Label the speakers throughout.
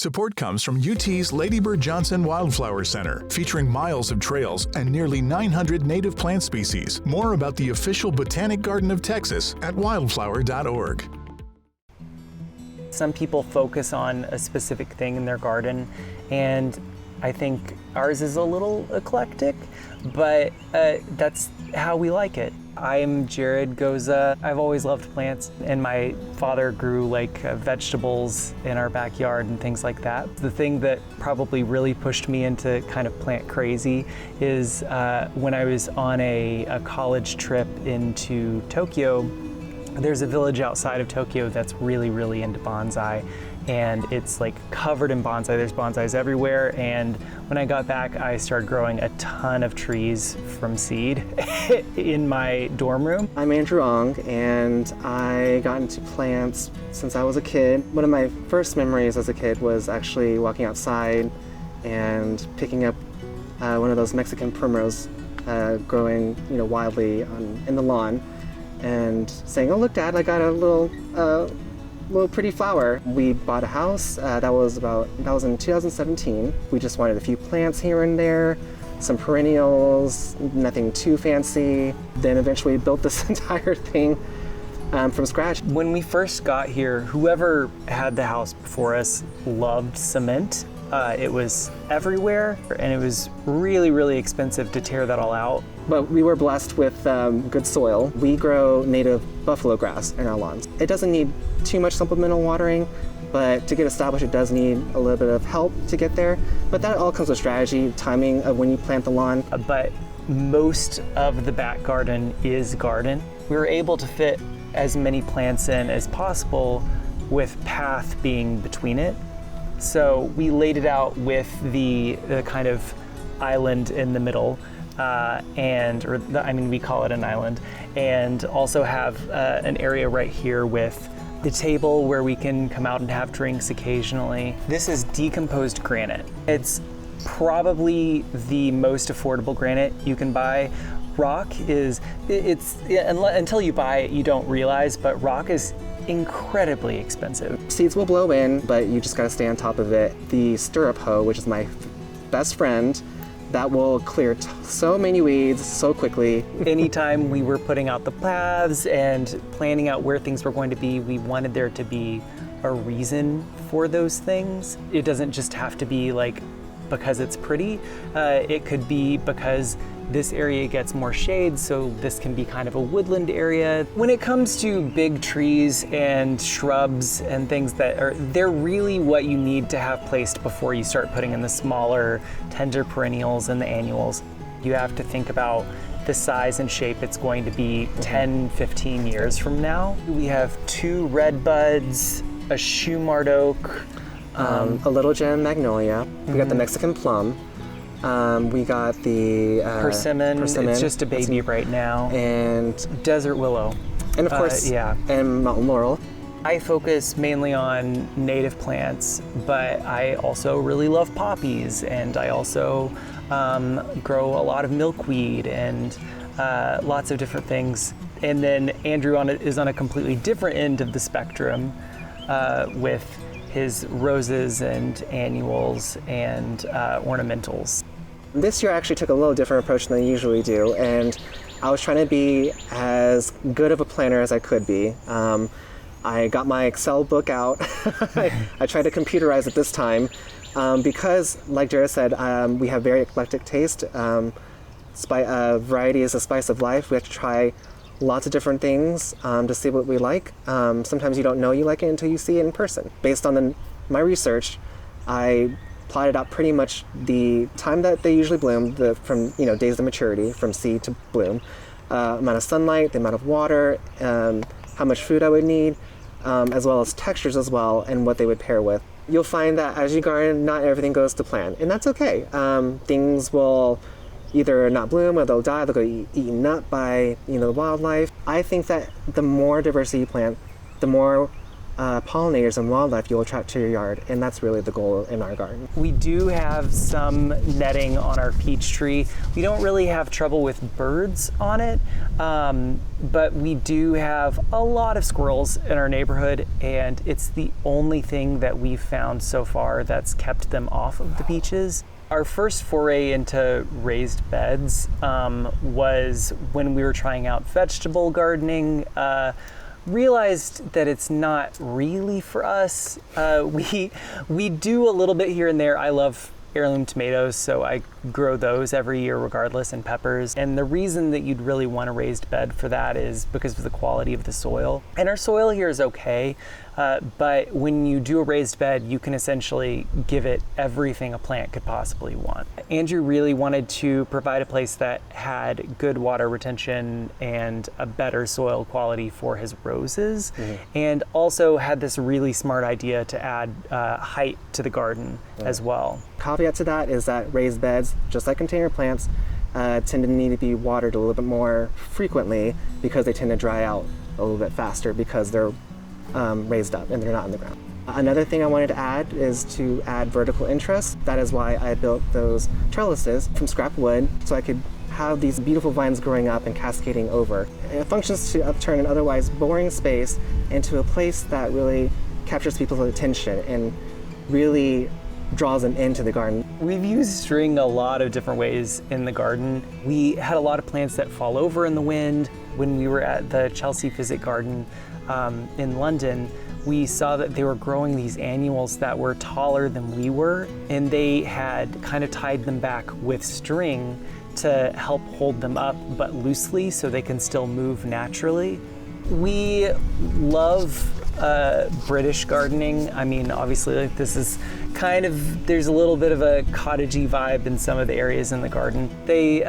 Speaker 1: Support comes from UT's Lady Bird Johnson Wildflower Center, featuring miles of trails and nearly 900 native plant species. More about the official Botanic Garden of Texas at wildflower.org.
Speaker 2: Some people focus on a specific thing in their garden, and I think ours is a little eclectic, but that's how we like it. I'm Jared Goza. I've always loved plants, and my father grew vegetables in our backyard and things like that. The thing that probably really pushed me into kind of plant crazy is when I was on a college trip into Tokyo. There's a village outside of Tokyo that's really into bonsai, and it's covered in bonsai. There's bonsais everywhere, and when I got back, I started growing a ton of trees from seed in my dorm room.
Speaker 3: I'm Andrew Ong, and I got into plants since I was a kid. One of my first memories as a kid was actually walking outside and picking up one of those Mexican primrose growing wildly in the lawn, and saying, "Oh look, Dad, I got a little pretty flower." We bought a house. That was in 2017. We just wanted a few plants here and there, some perennials, nothing too fancy. Then eventually built this entire thing from scratch.
Speaker 2: When we first got here, whoever had the house before us loved cement. It was everywhere, and it was really expensive to tear that all out.
Speaker 3: But we were blessed with good soil. We grow native buffalo grass in our lawns. It doesn't need too much supplemental watering, but to get established, it does need a little bit of help to get there. But that all comes with strategy, timing of when you plant the lawn.
Speaker 2: But most of the back garden is garden. We were able to fit as many plants in as possible with path being between it. So we laid it out with the kind of island in the middle, we call it an island, and also have an area right here with the table where we can come out and have drinks occasionally. This is decomposed granite. It's probably the most affordable granite you can buy. Rock until you buy it, you don't realize, but rock is incredibly expensive.
Speaker 3: Seeds will blow in, but you just gotta stay on top of it. The stirrup hoe, which is my best friend, that will clear so many weeds so quickly.
Speaker 2: Anytime we were putting out the paths and planning out where things were going to be, we wanted there to be a reason for those things. It doesn't just have to be because it's pretty. It could be because this area gets more shade, so this can be kind of a woodland area. When it comes to big trees and shrubs and things they're really what you need to have placed before you start putting in the smaller, tender perennials and the annuals. You have to think about the size and shape it's going to be 10, 15 years from now. We have 2 red buds, a Shumard oak,
Speaker 3: a little gem magnolia. We got the Mexican plum. We got the
Speaker 2: persimmon. It's just a baby right now.
Speaker 3: And
Speaker 2: desert willow.
Speaker 3: And of course, and mountain laurel.
Speaker 2: I focus mainly on native plants, but I also really love poppies, and I also grow a lot of milkweed and lots of different things. And then Andrew is on a completely different end of the spectrum with his roses and annuals and ornamentals.
Speaker 3: This year I actually took a little different approach than I usually do, and I was trying to be as good of a planner as I could be. I got my Excel book out. I tried to computerize it this time because, like Jared said, we have very eclectic taste. Variety is the spice of life. We have to try lots of different things to see what we like. Sometimes you don't know you like it until you see it in person. Based on my research, I plotted out pretty much the time that they usually bloom, from days of maturity, from seed to bloom, amount of sunlight, the amount of water, how much food I would need, as well as textures as well, and what they would pair with. You'll find that as you garden, not everything goes to plan, and that's okay. Things will either not bloom, or they'll die, they'll go eaten up by the wildlife. I think that the more diversity you plant, the more pollinators and wildlife you'll attract to your yard, and that's really the goal in our garden.
Speaker 2: We do have some netting on our peach tree. We don't really have trouble with birds on it, but we do have a lot of squirrels in our neighborhood, and it's the only thing that we've found so far that's kept them off of the peaches. Our first foray into raised beds was when we were trying out vegetable gardening. Realized that it's not really for us. We do a little bit here and there. I love heirloom tomatoes, so I grow those every year regardless, and peppers. And the reason that you'd really want a raised bed for that is because of the quality of the soil. And our soil here is okay, but when you do a raised bed, you can essentially give it everything a plant could possibly want. Andrew really wanted to provide a place that had good water retention and a better soil quality for his roses, and also had this really smart idea to add height to the garden as well.
Speaker 3: Caveat to that is that raised beds, just like container plants, tend to need to be watered a little bit more frequently because they tend to dry out a little bit faster because they're raised up and they're not in the ground. Another thing I wanted to add is to add vertical interest. That is why I built those trellises from scrap wood, so I could have these beautiful vines growing up and cascading over. It functions to upturn an otherwise boring space into a place that really captures people's attention and really draws them into the garden.
Speaker 2: We've used string a lot of different ways in the garden. We had a lot of plants that fall over in the wind. When we were at the Chelsea Physic Garden in London, we saw that they were growing these annuals that were taller than we were, and they had kind of tied them back with string to help hold them up, but loosely, so they can still move naturally. We love British gardening. I mean, obviously, like, this is kind of, there's a little bit of a cottagey vibe in some of the areas in the garden. They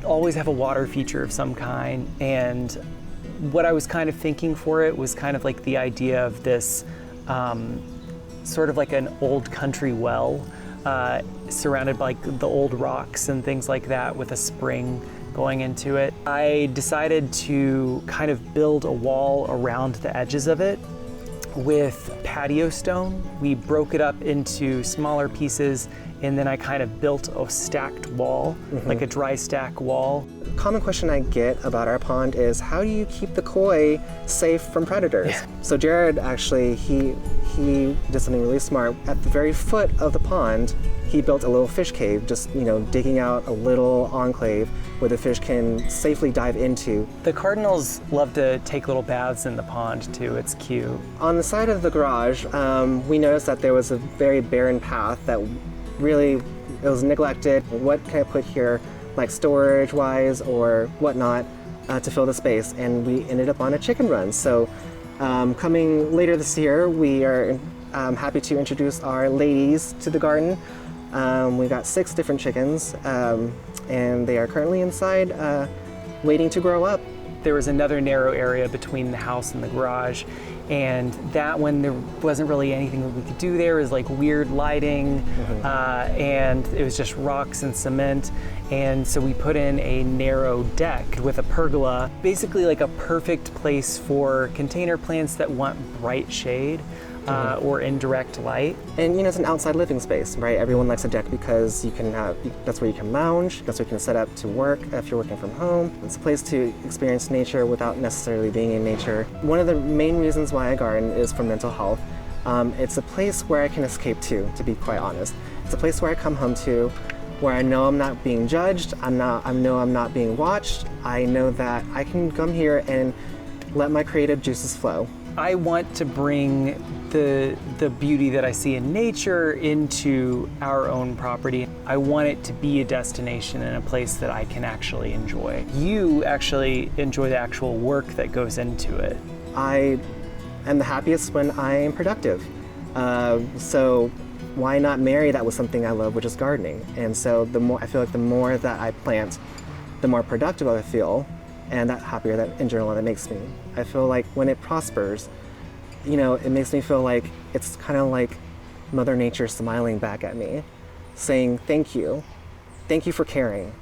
Speaker 2: always have a water feature of some kind, and what I was kind of thinking for it was kind of like the idea of this sort of like an old country well surrounded by like the old rocks and things like that, with a spring going into it. I decided to kind of build a wall around the edges of it with patio stone. We broke it up into smaller pieces, and then I kind of built a stacked wall, like a dry stack wall.
Speaker 3: A common question I get about our pond is, how do you keep the koi safe from predators? So Jared actually, he did something really smart. At the very foot of the pond, he built a little fish cave, just, you know, digging out a little enclave where the fish can safely dive into.
Speaker 2: The cardinals love to take little baths in the pond too. It's cute.
Speaker 3: On the side of the garage, we noticed that there was a very barren path that really, it was neglected. What can I put here, like storage-wise or whatnot, to fill the space? And we ended up on a chicken run. So coming later this year, we are happy to introduce our ladies to the garden. We got 6 different chickens, and they are currently inside waiting to grow up.
Speaker 2: There was another narrow area between the house and the garage, and that one, there wasn't really anything that we could do there. It was like weird lighting, and it was just rocks and cement. And so we put in a narrow deck with a pergola, basically like a perfect place for container plants that want bright shade. Or indirect light.
Speaker 3: And you know, it's an outside living space, right? Everyone likes a deck because you can have, that's where you can lounge, that's where you can set up to work if you're working from home. It's a place to experience nature without necessarily being in nature. One of the main reasons why I garden is for mental health. It's a place where I can escape to be quite honest. It's a place where I come home to, where I know I'm not being judged, I know I'm not being watched. I know that I can come here and let my creative juices flow.
Speaker 2: I want to bring the beauty that I see in nature into our own property. I want it to be a destination and a place that I can actually enjoy. You actually enjoy the actual work that goes into it.
Speaker 3: I am the happiest when I am productive. So why not marry that with something I love, which is gardening? And so I feel like the more that I plant, the more productive I feel, and that happier that in general that makes me. I feel like when it prospers, you know, it makes me feel like it's kind of like Mother Nature smiling back at me, saying thank you for caring.